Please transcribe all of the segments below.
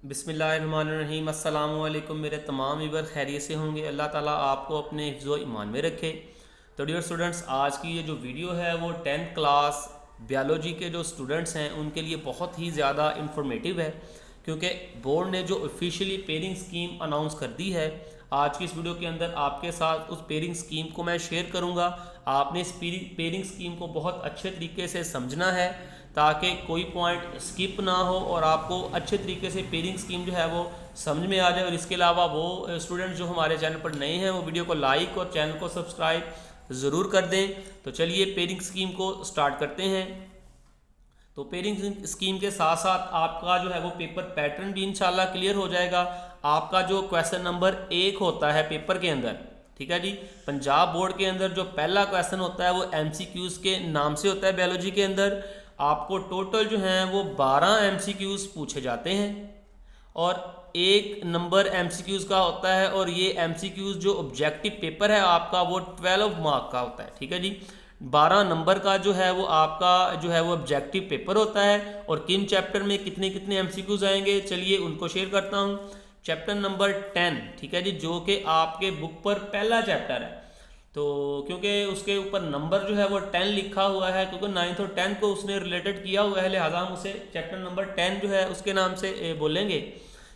बिस्मिल्लाहिर्रहमानिर्रहीम। अस्सलामु अलैकुम। मेरे तमाम व्यूअर खैरियत से होंगे। अल्लाह ताला आपको अपने हिफ्ज़ व ईमान में रखे। तो डियर स्टूडेंट्स, आज की ये जो वीडियो है वो 10th क्लास बायोलॉजी के जो स्टूडेंट्स हैं उनके लिए बहुत ही ज़्यादा इंफॉर्मेटिव है, क्योंकि बोर्ड ने जो ऑफिशियली पेयरिंग स्कीम अनाउंस कर दी है। आज की इस वीडियो के अंदर आपके साथ उस पेयरिंग स्कीम को मैं शेयर करूंगा। आपने इस पेयरिंग स्कीम को बहुत अच्छे तरीके से समझना है ताकि कोई पॉइंट स्किप ना हो और आपको अच्छे तरीके से पेयरिंग स्कीम जो है वो समझ में आ जाए। और इसके अलावा वो स्टूडेंट जो हमारे चैनल पर नए हैं वो वीडियो को लाइक और चैनल को सब्सक्राइब ज़रूर कर दें। तो चलिए पेयरिंग स्कीम को स्टार्ट करते हैं। तो पेयरिंग स्कीम के साथ साथ आपका जो है वो पेपर पैटर्न भी इंशाल्लाह क्लियर हो जाएगा। आपका जो क्वेश्चन नंबर 1 होता है पेपर के अंदर, ठीक है जी, पंजाब बोर्ड के अंदर जो पहला क्वेश्चन होता है वो MCQs के नाम से होता है। बायोलॉजी के अंदर आपको टोटल जो हैं वो 12 MCQs पूछे जाते हैं और 1 नंबर MCQs का होता है। और ये MCQs जो ऑब्जेक्टिव पेपर है आपका वो 12 मार्क का होता है, ठीक है जी। 12 नंबर का जो है वो आपका जो है वो ऑब्जेक्टिव पेपर होता है। और किन चैप्टर में कितने कितने MCQs आएंगे, चलिए उनको शेयर करता हूँ। चैप्टर नंबर 10, ठीक है जी, जो कि आपके बुक पर पहला चैप्टर है। तो क्योंकि उसके ऊपर नंबर जो है वो 10 लिखा हुआ है, क्योंकि 9th और 10th को उसने रिलेटेड किया हुआ है, लिहाजा हम उसे चैप्टर नंबर 10 जो है उसके नाम से बोलेंगे।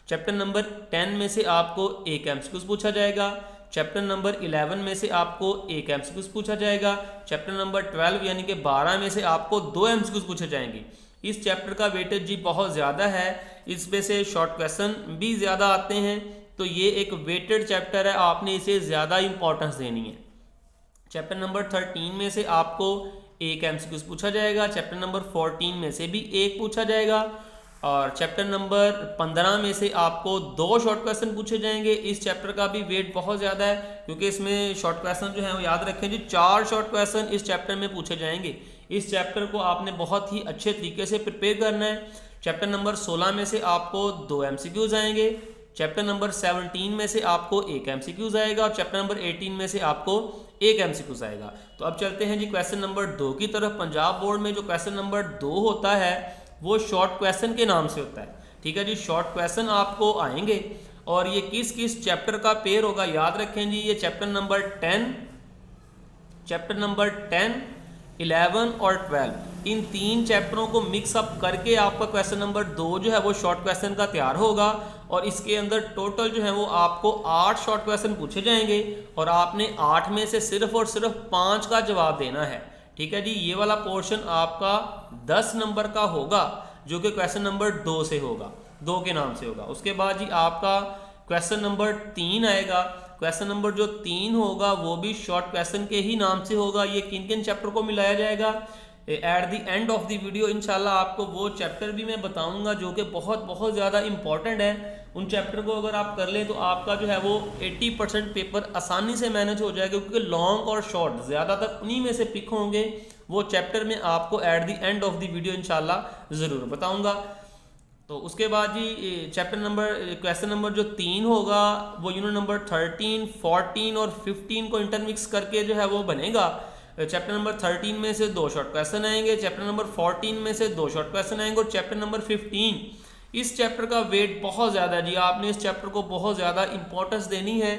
चैप्टर नंबर 10 में से आपको एक MCQs पूछा जाएगा। चैप्टर नंबर 11 में से आपको एक MCQs पूछा जाएगा। चैप्टर नंबर 12 यानी कि 12 में से आपको 2 MCQs पूछे जाएंगे। इस चैप्टर का वेटेज जी बहुत ज़्यादा है, इसमें से शॉर्ट क्वेश्चन भी ज़्यादा आते हैं। तो ये एक वेटेड चैप्टर है, आपने इसे ज़्यादा इंपॉर्टेंस देनी है। चैप्टर नंबर 13 में से आपको एक MCQs पूछा जाएगा। चैप्टर नंबर 14 में से भी एक पूछा जाएगा। और चैप्टर नंबर 15 में से आपको 2 शॉर्ट क्वेश्चन पूछे जाएंगे। इस चैप्टर का भी वेट बहुत ज़्यादा है, क्योंकि इसमें शॉर्ट क्वेश्चन जो है वो याद रखें जी 4 शॉर्ट क्वेश्चन इस चैप्टर में पूछे जाएंगे। इस चैप्टर को आपने बहुत ही अच्छे तरीके से प्रिपेयर करना है। चैप्टर नंबर 16 में से आपको 2 MCQs आएंगे। चैप्टर नंबर 17 में से आपको एक MCQs आएगा और चैप्टर नंबर 18 में से आपको एक MCQs आएगा। तो अब चलते हैं जी क्वेश्चन नंबर 2 की तरफ। पंजाब बोर्ड में जो क्वेश्चन नंबर 2 होता है वो शॉर्ट क्वेश्चन के नाम से होता है, ठीक है जी। शॉर्ट क्वेश्चन आपको आएंगे और ये किस किस चैप्टर का पेयर होगा याद रखें जी। ये चैप्टर नंबर 10, चैप्टर नंबर 10, 11 और 12, इन 3 चैप्टरों को मिक्सअप करके आपका क्वेश्चन नंबर 2 जो है वो शॉर्ट क्वेश्चन का तैयार होगा। और इसके अंदर टोटल जो है वो आपको 8 शॉर्ट क्वेश्चन पूछे जाएंगे और आपने 8 में से सिर्फ और सिर्फ 5 का जवाब देना है, ठीक है जी। ये वाला पोर्शन आपका 10 नंबर का होगा, जो कि क्वेश्चन नंबर 2 से होगा, 2 के नाम से होगा। उसके बाद जी आपका क्वेश्चन नंबर 3 आएगा। क्वेश्चन नंबर जो 3 होगा वो भी शॉर्ट क्वेश्चन के ही नाम से होगा। ये किन किन चैप्टर को मिलाया जाएगा, at the end of the video इंशाल्लाह आपको वो चैप्टर भी मैं बताऊंगा जो कि बहुत बहुत ज़्यादा इंपॉर्टेंट है। उन चैप्टर को अगर आप कर लें तो आपका जो है वो 80% पेपर आसानी से मैनेज हो जाएगा, क्योंकि लॉन्ग और शॉर्ट ज़्यादातर उन्हीं में से पिक होंगे। वो चैप्टर में आपको at the end of the video इंशाल्लाह ज़रूर बताऊँगा। तो उसके बाद जी चैप्टर नंबर क्वेश्चन नंबर जो 3 होगा वो यूनिट नंबर 13, 14 और 15 को इंटरमिक्स करके जो है वो बनेगा। चैप्टर नंबर 13 में से 2 शॉर्ट क्वेश्चन आएंगे, चैप्टर नंबर 14 में से 2 शॉर्ट क्वेश्चन आएंगे और चैप्टर नंबर 15, इस चैप्टर का वेट बहुत ज़्यादा है जी। आपने इस चैप्टर को बहुत ज़्यादा इंपॉर्टेंस देनी है।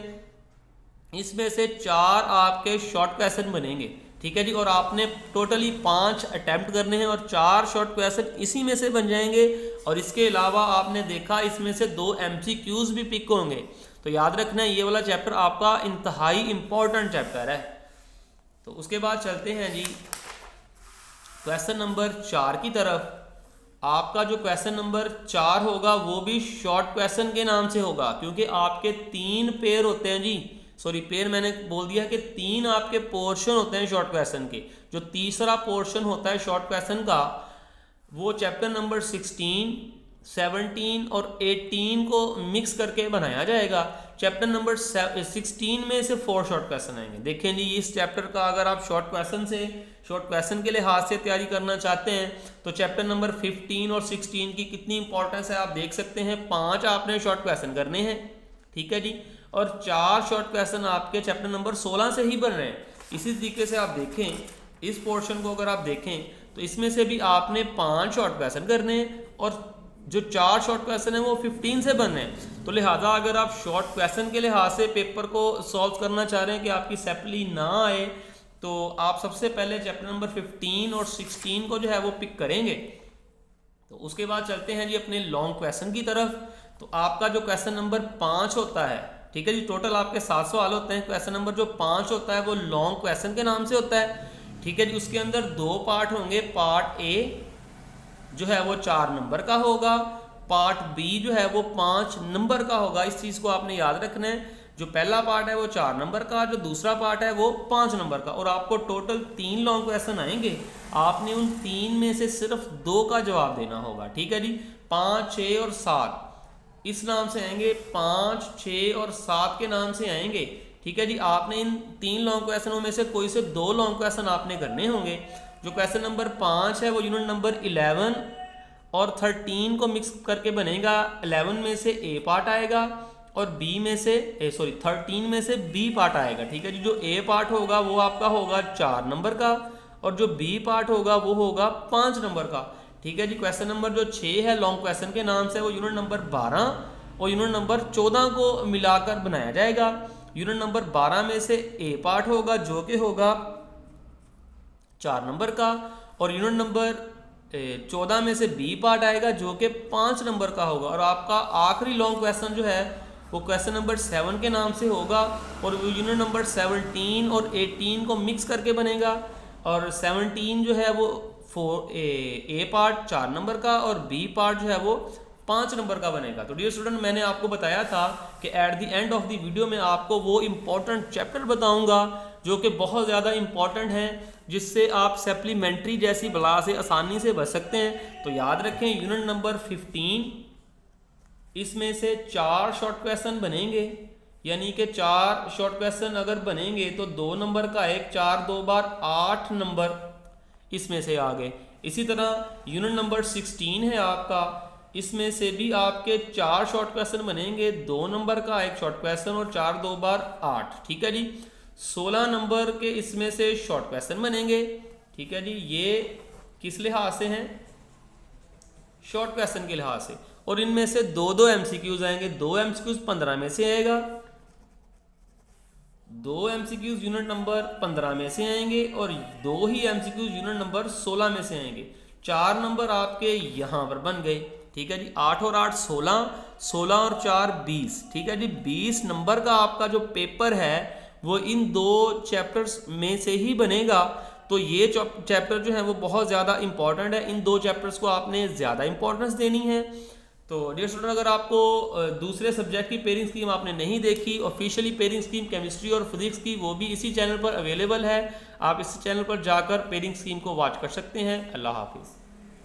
इसमें से 4 आपके शॉर्ट क्वेश्चन बनेंगे, ठीक है जी। और आपने टोटली 5 अटैम्प्ट करने हैं और 4 शॉर्ट क्वेश्चन इसी में से बन जाएंगे। और इसके अलावा आपने देखा इसमें से 2 MCQs भी पिक होंगे। तो याद रखना ये वाला चैप्टर आपका इंतहाई इंपॉर्टेंट चैप्टर है। तो उसके बाद चलते हैं जी क्वेश्चन नंबर 4 की तरफ। आपका जो क्वेश्चन नंबर 4 होगा वो भी शॉर्ट क्वेश्चन के नाम से होगा, क्योंकि आपके 3 पेयर होते हैं जी। सॉरी, पेयर मैंने बोल दिया कि 3 आपके पोर्शन होते हैं शॉर्ट क्वेश्चन के। जो तीसरा पोर्शन होता है शॉर्ट क्वेश्चन का वो चैप्टर नंबर 16, 17 और 18 को मिक्स करके बनाया जाएगा। चैप्टर नंबर 16 में से 4 शॉर्ट क्वेश्चन आएंगे। देखें जी, इस चैप्टर का अगर आप शॉर्ट क्वेश्चन के लिहाज से तैयारी करना चाहते हैं तो चैप्टर नंबर 15 और 16 की कितनी इंपॉर्टेंस है आप देख सकते हैं। 5 आपने शॉर्ट क्वेश्चन करने हैं, ठीक है जी, और 4 शॉर्ट क्वेश्चन आपके चैप्टर नंबर 16 से ही बन रहे हैं। इसी तरीके से आप देखें इस पोर्शन को, अगर आप देखें तो इसमें से भी आपने 5 शॉर्ट क्वेश्चन करने हैं और जो 4 शॉर्ट क्वेश्चन है वो 15 से बने हैं। तो लिहाजा अगर आप शॉर्ट क्वेश्चन के लिहाज से पेपर को सॉल्व करना चाह रहे हैं कि आपकी सेपली ना आए, तो आप सबसे पहले चैप्टर नंबर 15 और 16 को जो है वो पिक करेंगे। तो उसके बाद चलते हैं जी अपने लॉन्ग क्वेश्चन की तरफ। तो आपका जो क्वेश्चन नंबर 5 होता है, ठीक है जी, टोटल आपके 7 सवाल होते हैं। क्वेश्चन नंबर जो 5 होता है वो लॉन्ग क्वेश्चन के नाम से होता है, ठीक है जी। उसके अंदर 2 पार्ट होंगे। पार्ट ए जो है वो 4 नंबर का होगा, पार्ट बी जो है वो 5 नंबर का होगा। इस चीज़ को आपने याद रखना है। जो पहला पार्ट है वो 4 नंबर का, जो दूसरा पार्ट है वो 5 नंबर का। और आपको टोटल 3 लॉन्ग क्वेश्चन आएंगे। आपने उन 3 में से सिर्फ 2 का जवाब देना होगा, ठीक है जी। 5, 6 और 7 इस नाम से आएंगे, 5, 6 और 7 के नाम से आएंगे, ठीक है जी। आपने इन 3 लॉन्ग क्वेश्चनों में से कोई से 2 लॉन्ग क्वेश्चन आपने करने होंगे। जो क्वेश्चन नंबर 5 है वो यूनिट नंबर 11 और 13 को मिक्स करके बनेगा। 11 में से ए पार्ट आएगा और बी में से 13 में से बी पार्ट आएगा, ठीक है जी। जो ए पार्ट होगा वो आपका होगा 4 नंबर का और जो बी पार्ट होगा वो होगा 5 नंबर का, ठीक है जी। क्वेश्चन नंबर जो 6 है लॉन्ग क्वेश्चन के नाम से वो यूनिट नंबर 12 और यूनिट नंबर 14 को मिलाकर बनाया जाएगा। यूनिट नंबर 12 में से ए पार्ट होगा जो कि होगा 4 नंबर का और यूनिट नंबर 14 में से बी पार्ट आएगा जो कि 5 नंबर का होगा। और आपका आखिरी लॉन्ग क्वेश्चन जो है वो क्वेश्चन नंबर 7 के नाम से होगा और वो यूनिट नंबर 17 और 18 को मिक्स करके बनेगा। और 17 जो है वो ए पार्ट 4 नंबर का और बी पार्ट जो है वो 5 नंबर का बनेगा। तो डियर स्टूडेंट, मैंने आपको बताया था कि at the end of the video में आपको वो इम्पोर्टेंट चैप्टर बताऊंगा जो कि बहुत ज़्यादा इम्पॉर्टेंट हैं, जिससे आप सप्लीमेंट्री जैसी बला से आसानी से बच सकते हैं। तो याद रखें, यूनिट नंबर 15 इसमें से 4 शॉर्ट क्वेश्चन बनेंगे, यानी कि 4 शॉर्ट क्वेश्चन अगर बनेंगे तो 2 नंबर का एक 4 2 बार 8 नंबर इसमें से आ गए। इसी तरह यूनिट नंबर 16 है आपका, इसमें से भी आपके 4 शॉर्ट क्वेश्चन बनेंगे, 2 नंबर का एक शॉर्ट क्वेश्चन और 4 2 बार 8, ठीक है जी। 16 नंबर के इसमें से शॉर्ट क्वेश्चन बनेंगे, ठीक है जी। ये किस लिहाज से हैं? शॉर्ट क्वेश्चन के लिहाज से। और इनमें से 2 एमसीक्यूज आएंगे। 2 एमसीक्यूज 15 में से आएगा, 2 एमसीक्यूज यूनिट नंबर 15 में से आएंगे और 2 ही एमसीक्यूज यूनिट नंबर 16 में से आएंगे। 4 नंबर आपके यहां पर बन गए, ठीक है जी। 8 और 8 16, 16 और 4 20, ठीक है जी। 20 नंबर का आपका जो पेपर है वो इन 2 चैप्टर्स में से ही बनेगा। तो ये चैप्टर जो है वो बहुत ज़्यादा इंपॉर्टेंट है। इन 2 चैप्टर्स को आपने ज़्यादा इंपॉर्टेंस देनी है। तो डियर स्टूडेंट, अगर आपको दूसरे सब्जेक्ट की पेयरिंग स्कीम आपने नहीं देखी, ऑफिशियली पेयरिंग स्कीम केमिस्ट्री और फिजिक्स की, वो भी इसी चैनल पर अवेलेबल है। आप इस चैनल पर जाकर पेयरिंग स्कीम को वॉच कर सकते हैं। अल्लाह हाफिज़।